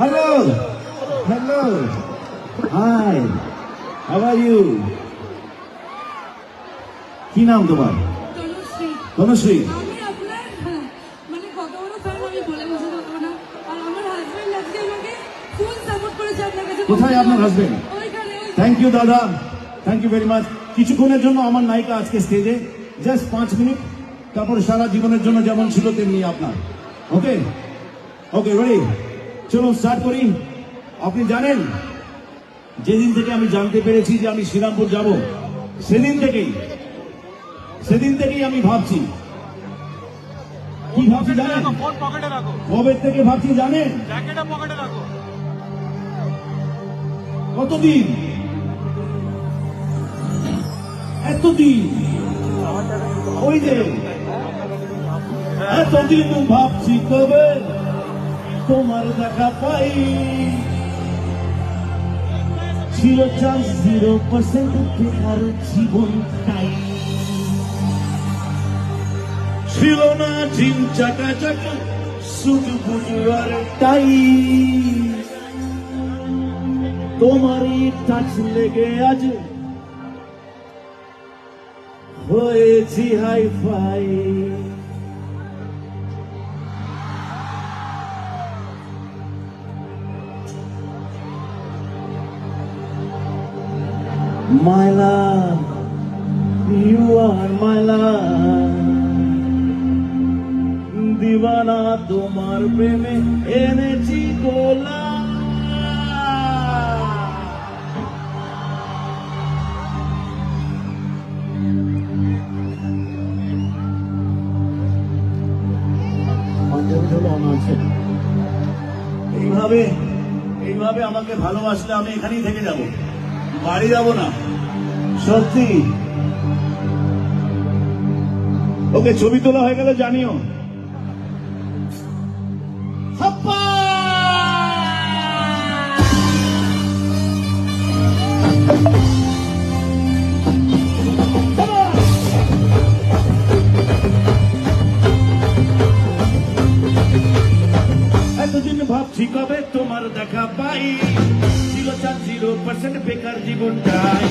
Hello. Hello. Hi. How are you? কি নাম তোমার? তনুশ্রী। তনুশ্রী। আমি আপনার মানে কত বড় ফ্যান আমি বলে বোঝাতে পারবো না। আর আমার হাজবেন্ড আজকে আমাকে ফুল সাপোর্ট করেছে আপনার কাছে। কোথায় আপনার হাজবেন্ড? ওইখানে। থ্যাংক ইউ দাদা, থ্যাংক ইউ ভেরি মাচ। কিছুক্ষণের জন্য আমার নায়িকা আজকে স্টেজে, জাস্ট 5 মিনিট, তারপরে সারা জীবনের জন্য যেমন ছিল তেমনি আপনার। ওকে ওকে, রেডি? চলো স্টার্ট করি। আপনি জানেন, যেদিন থেকে আমি জানতে পেরেছি যে আমি শ্রীরামপুর যাব, সেদিন থেকেই আমি ভাবছি, কি ভাবছি জানেন? কবে থেকে ভাবছি জানেন? কতদিন, এতদিন, ওই যে এতদিন ভাবছি কবে তোমার দেখা পাই। ছিল চান্স 0% বেকার জীবনটাই, ছিল না জিম চাকা চাকা শুধু বুঝবার তাই। তোমারই টাচ লেগে আজ হয়েছি hi fi. My love, you are my love. দিওয়ানা তোমার প্রেমে এনেছি গোলা। এইভাবে আমাকে ভালোবাসলে আমি এখানেই থেকে যাব, বাড়ি যাব না, সত্যি। ওকে, ছবি তোলা হয়ে গেলে জানিও। এতদিন ভাবছি কবে তোমার দেখা পাই, ছিল 0% বেকার জীবনটাই।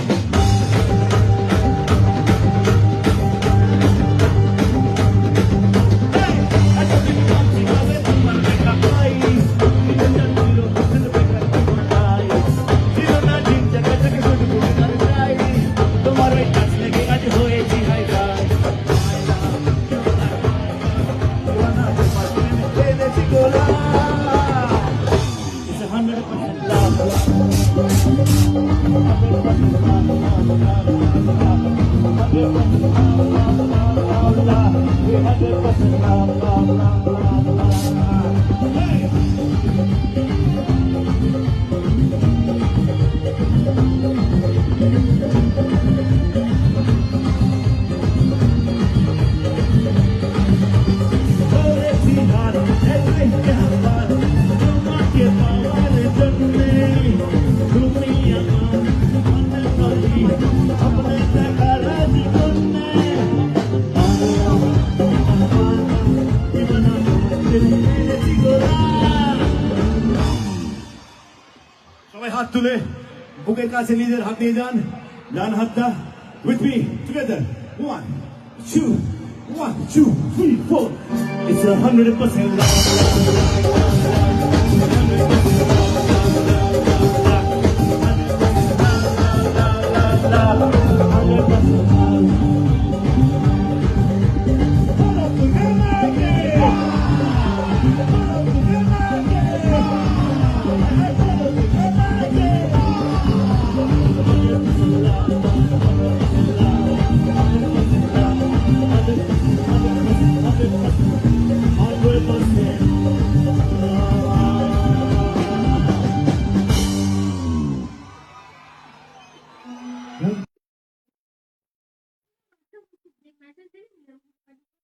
সবাই হাত তুলে বুকের কাছে নিজের হাত নিয়ে যান, ডান হাতটা with me together. 1 2 1 2 3 4. It's 100% love.